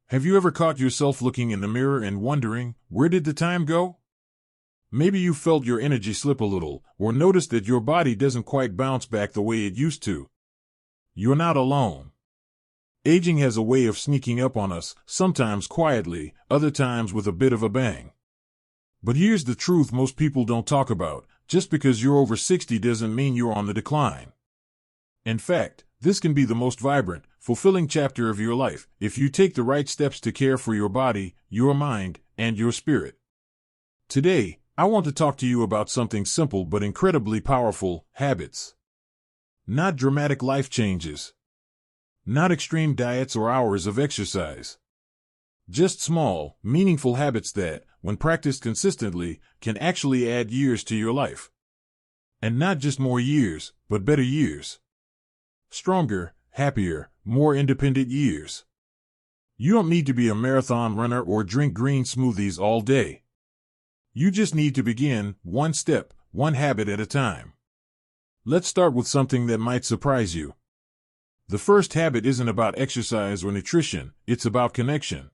Have you ever caught yourself looking in the mirror and wondering, where did the time go? Maybe you felt your energy slip a little, or noticed that your body doesn't quite bounce back the way it used to. You're not alone. Aging has a way of sneaking up on us, sometimes quietly, other times with a bit of a bang. But here's the truth most people don't talk about. Just because you're over 60 doesn't mean you're on the decline. In fact, this can be the most vibrant, fulfilling chapter of your life if you take the right steps to care for your body, your mind, and your spirit. Today, I want to talk to you about something simple but incredibly powerful: habits. Not dramatic life changes. Not extreme diets or hours of exercise. Just small, meaningful habits that, when practiced consistently, can actually add years to your life. And not just more years, but better years. Stronger, happier, more independent years. You don't need to be a marathon runner or drink green smoothies all day. You just need to begin, one step, one habit at a time. Let's start with something that might surprise you. The first habit isn't about exercise or nutrition, it's about connection.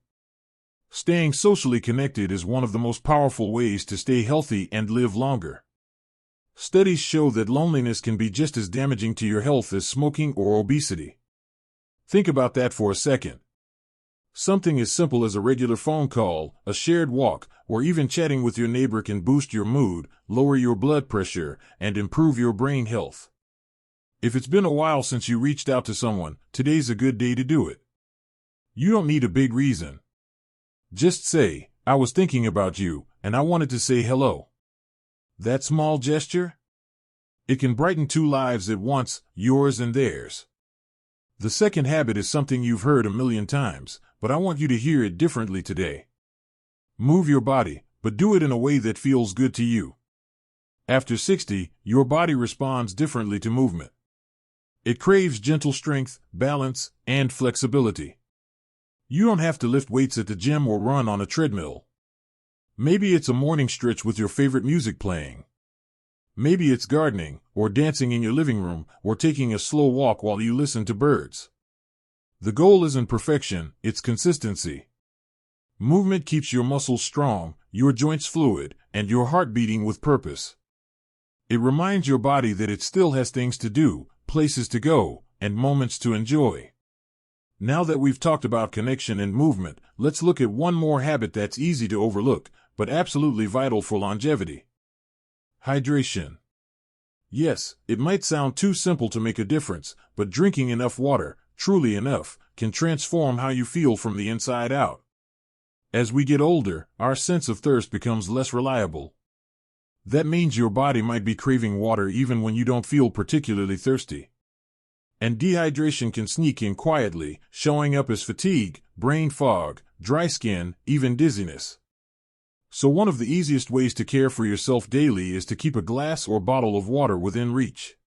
Staying socially connected is one of the most powerful ways to stay healthy and live longer. Studies show that loneliness can be just as damaging to your health as smoking or obesity. Think about that for a second. Something as simple as a regular phone call, a shared walk, or even chatting with your neighbor can boost your mood, lower your blood pressure, and improve your brain health. If it's been a while since you reached out to someone, today's a good day to do it. You don't need a big reason. Just say, "I was thinking about you, and I wanted to say hello." That small gesture? It can brighten two lives at once, yours and theirs. The second habit is something you've heard a million times, but I want you to hear it differently today. Move your body, but do it in a way that feels good to you. After 60, your body responds differently to movement. It craves gentle strength, balance, and flexibility. You don't have to lift weights at the gym or run on a treadmill. Maybe it's a morning stretch with your favorite music playing. Maybe it's gardening, or dancing in your living room, or taking a slow walk while you listen to birds. The goal isn't perfection, it's consistency. Movement keeps your muscles strong, your joints fluid, and your heart beating with purpose. It reminds your body that it still has things to do, places to go, and moments to enjoy. Now that we've talked about connection and movement, let's look at one more habit that's easy to overlook, but absolutely vital for longevity. Hydration. Yes, it might sound too simple to make a difference, but drinking enough water, truly enough, can transform how you feel from the inside out. As we get older, our sense of thirst becomes less reliable. That means your body might be craving water even when you don't feel particularly thirsty. And dehydration can sneak in quietly, showing up as fatigue, brain fog, dry skin, even dizziness. So one of the easiest ways to care for yourself daily is to keep a glass or bottle of water within reach.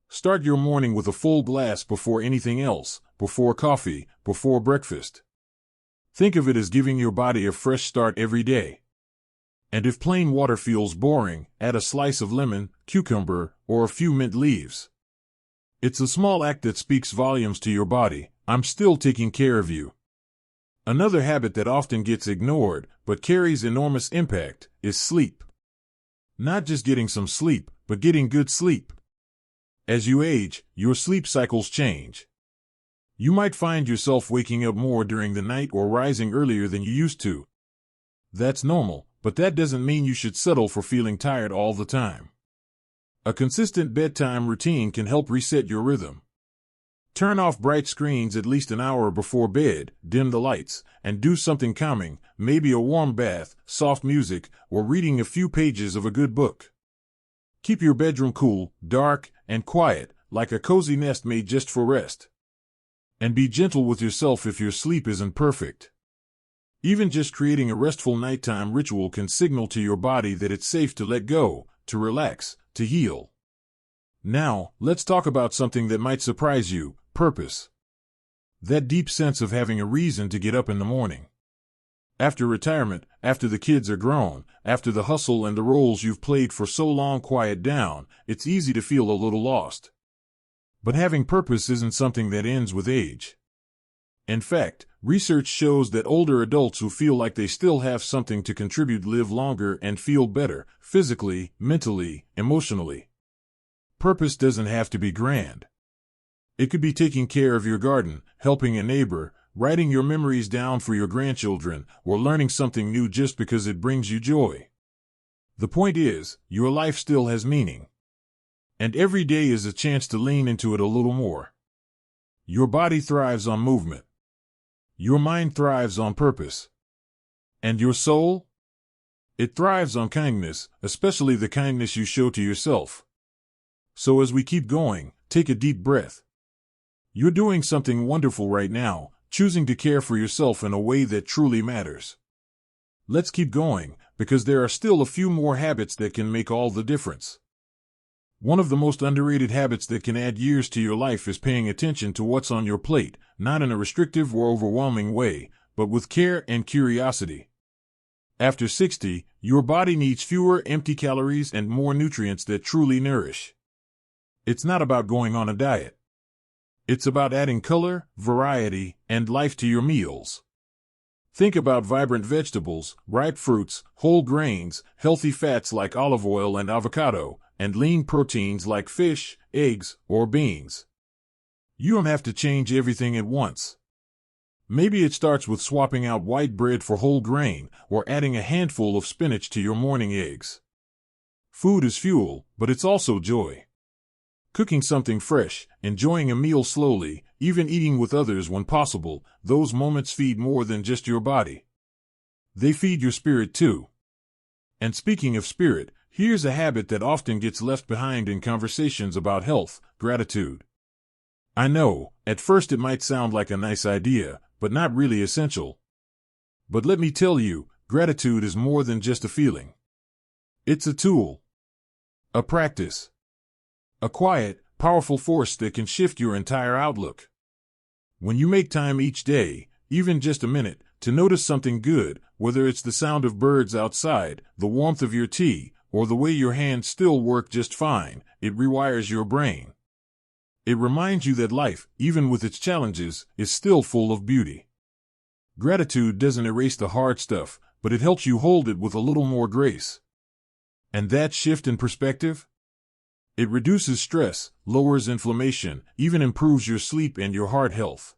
Start your morning with a full glass before anything else, before coffee, before breakfast. Think of it as giving your body a fresh start every day. And if plain water feels boring, add a slice of lemon, cucumber, or a few mint leaves. It's a small act that speaks volumes to your body. I'm still taking care of you. Another habit that often gets ignored, but carries enormous impact, is sleep. Not just getting some sleep, but getting good sleep. As you age, your sleep cycles change. You might find yourself waking up more during the night or rising earlier than you used to. That's normal, but that doesn't mean you should settle for feeling tired all the time. A consistent bedtime routine can help reset your rhythm. Turn off bright screens at least an hour before bed, dim the lights, and do something calming, maybe a warm bath, soft music, or reading a few pages of a good book. Keep your bedroom cool, dark, and quiet, like a cozy nest made just for rest. And be gentle with yourself if your sleep isn't perfect. Even just creating a restful nighttime ritual can signal to your body that it's safe to let go, to relax, to heal. Now, let's talk about something that might surprise you: purpose. That deep sense of having a reason to get up in the morning. After retirement, after the kids are grown, after the hustle and the roles you've played for so long quiet down, it's easy to feel a little lost. But having purpose isn't something that ends with age. In fact, research shows that older adults who feel like they still have something to contribute live longer and feel better, physically, mentally, emotionally. Purpose doesn't have to be grand. It could be taking care of your garden, helping a neighbor, writing your memories down for your grandchildren, or learning something new just because it brings you joy. The point is, your life still has meaning. And every day is a chance to lean into it a little more. Your body thrives on movement. Your mind thrives on purpose. And your soul? It thrives on kindness, especially the kindness you show to yourself. So as we keep going, take a deep breath. You're doing something wonderful right now, choosing to care for yourself in a way that truly matters. Let's keep going, because there are still a few more habits that can make all the difference. One of the most underrated habits that can add years to your life is paying attention to what's on your plate, not in a restrictive or overwhelming way, but with care and curiosity. After 60, your body needs fewer empty calories and more nutrients that truly nourish. It's not about going on a diet. It's about adding color, variety, and life to your meals. Think about vibrant vegetables, ripe fruits, whole grains, healthy fats like olive oil and avocado, and lean proteins like fish, eggs, or beans. You don't have to change everything at once. Maybe it starts with swapping out white bread for whole grain, or adding a handful of spinach to your morning eggs. Food is fuel, but it's also joy. Cooking something fresh, enjoying a meal slowly, even eating with others when possible, those moments feed more than just your body. They feed your spirit too. And speaking of spirit, here's a habit that often gets left behind in conversations about health: gratitude. I know, at first it might sound like a nice idea, but not really essential. But let me tell you, gratitude is more than just a feeling. It's a tool. A practice. A quiet, powerful force that can shift your entire outlook. When you make time each day, even just a minute, to notice something good, whether it's the sound of birds outside, the warmth of your tea, or the way your hands still work just fine, it rewires your brain. It reminds you that life, even with its challenges, is still full of beauty. Gratitude doesn't erase the hard stuff, but it helps you hold it with a little more grace. And that shift in perspective? It reduces stress, lowers inflammation, even improves your sleep and your heart health.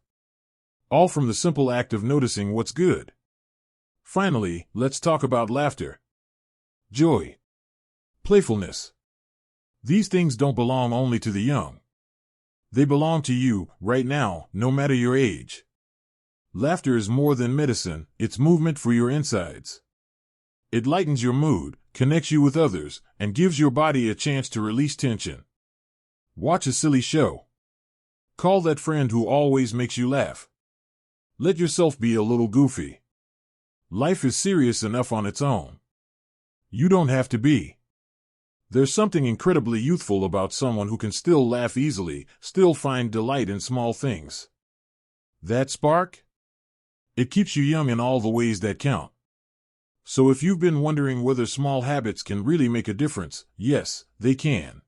All from the simple act of noticing what's good. Finally, let's talk about laughter. Joy. Playfulness. These things don't belong only to the young. They belong to you, right now, no matter your age. Laughter is more than medicine, it's movement for your insides. It lightens your mood, connects you with others, and gives your body a chance to release tension. Watch a silly show. Call that friend who always makes you laugh. Let yourself be a little goofy. Life is serious enough on its own. You don't have to be. There's something incredibly youthful about someone who can still laugh easily, still find delight in small things. That spark? It keeps you young in all the ways that count. So if you've been wondering whether small habits can really make a difference, yes, they can.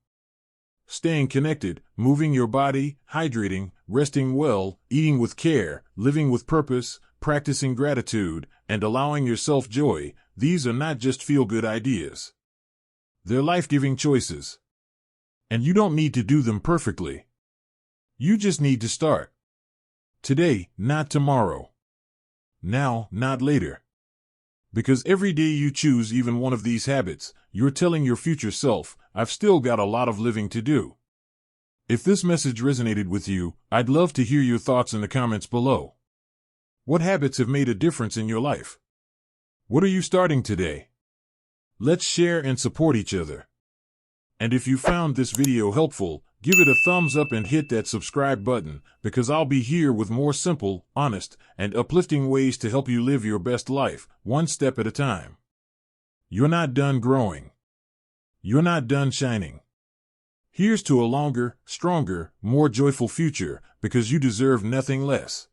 Staying connected, moving your body, hydrating, resting well, eating with care, living with purpose, practicing gratitude, and allowing yourself joy, these are not just feel-good ideas. They're life-giving choices. And you don't need to do them perfectly. You just need to start. Today, not tomorrow. Now, not later. Because every day you choose even one of these habits, you're telling your future self, I've still got a lot of living to do. If this message resonated with you, I'd love to hear your thoughts in the comments below. What habits have made a difference in your life? What are you starting today? Let's share and support each other. And if you found this video helpful, give it a thumbs up and hit that subscribe button, because I'll be here with more simple, honest, and uplifting ways to help you live your best life, one step at a time. You're not done growing. You're not done shining. Here's to a longer, stronger, more joyful future, because you deserve nothing less.